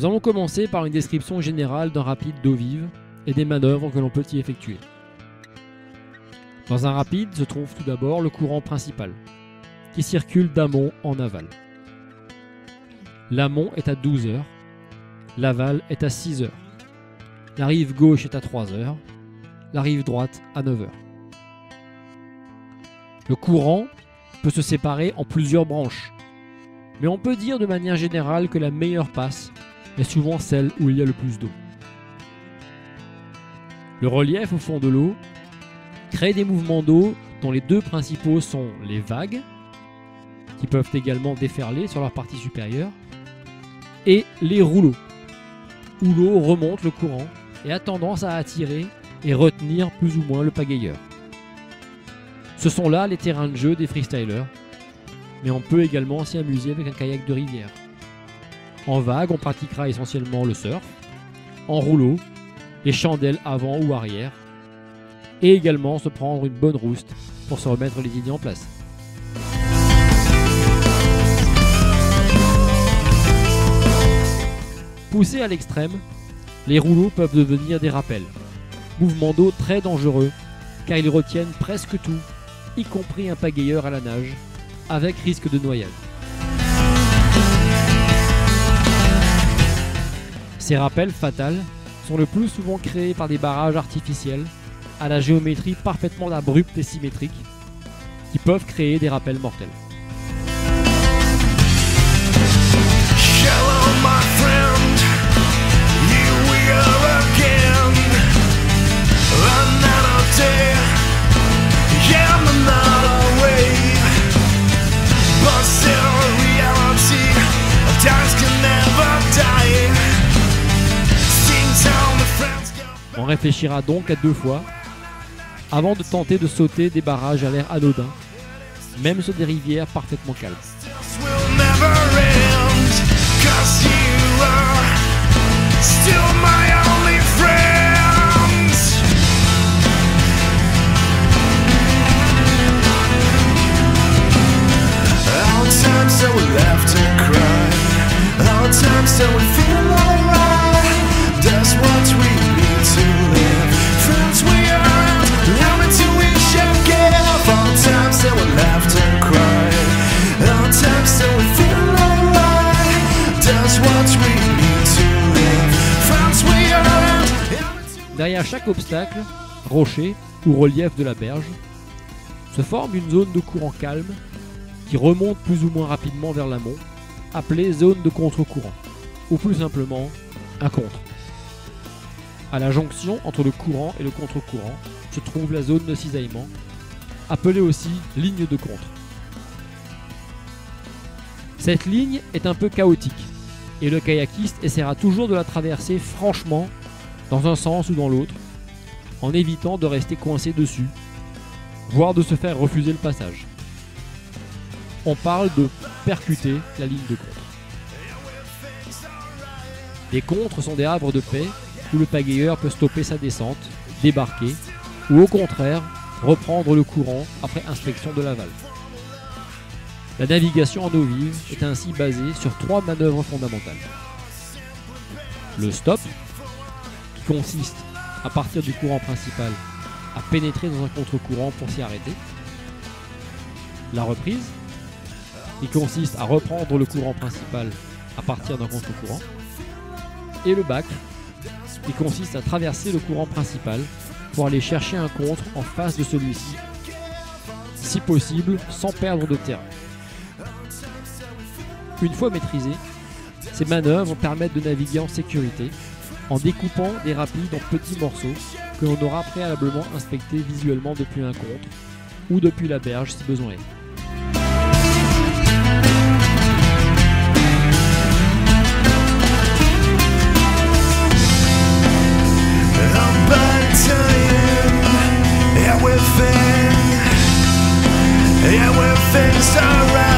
Nous allons commencer par une description générale d'un rapide d'eau vive et des manœuvres que l'on peut y effectuer. Dans un rapide se trouve tout d'abord le courant principal, qui circule d'amont en aval. L'amont est à 12 heures, l'aval est à 6 heures. La rive gauche est à 3 heures, la rive droite à 9 heures. Le courant peut se séparer en plusieurs branches, mais on peut dire de manière générale que la meilleure passe est souvent celle où il y a le plus d'eau. Le relief au fond de l'eau crée des mouvements d'eau dont les deux principaux sont les vagues, qui peuvent également déferler sur leur partie supérieure, et les rouleaux, où l'eau remonte le courant et a tendance à attirer et retenir plus ou moins le pagayeur. Ce sont là les terrains de jeu des freestylers, mais on peut également s'y amuser avec un kayak de rivière. En vague, on pratiquera essentiellement le surf, en rouleau, les chandelles avant ou arrière, et également se prendre une bonne rouste pour se remettre les idées en place. Poussés à l'extrême, les rouleaux peuvent devenir des rappels, mouvements d'eau très dangereux car ils retiennent presque tout, y compris un pagayeur à la nage, avec risque de noyade. Ces rappels fatals sont le plus souvent créés par des barrages artificiels à la géométrie parfaitement abrupte et symétrique qui peuvent créer des rappels mortels. On réfléchira donc à 2 fois avant de tenter de sauter des barrages à l'air anodin, même sur des rivières parfaitement calmes. Derrière chaque obstacle, rocher ou relief de la berge, se forme une zone de courant calme qui remonte plus ou moins rapidement vers l'amont, appelée zone de contre-courant, ou plus simplement un contre. À la jonction entre le courant et le contre-courant se trouve la zone de cisaillement, appelée aussi ligne de contre. Cette ligne est un peu chaotique et le kayakiste essaiera toujours de la traverser franchement dans un sens ou dans l'autre, en évitant de rester coincé dessus, voire de se faire refuser le passage. On parle de percuter la ligne de contre. Les contres sont des havres de paix où le pagayeur peut stopper sa descente, débarquer, ou au contraire, reprendre le courant après inspection de l'aval. La navigation en eau vive est ainsi basée sur 3 manœuvres fondamentales. Le stop, qui consiste, à partir du courant principal, à pénétrer dans un contre-courant pour s'y arrêter. La reprise, qui consiste à reprendre le courant principal à partir d'un contre-courant. Et le back, qui consiste à traverser le courant principal pour aller chercher un contre en face de celui-ci, si possible sans perdre de terrain. Une fois maîtrisées, ces manœuvres permettent de naviguer en sécurité en découpant des rapides en petits morceaux que l'on aura préalablement inspectés visuellement depuis un contre ou depuis la berge si besoin est. Everything's alright.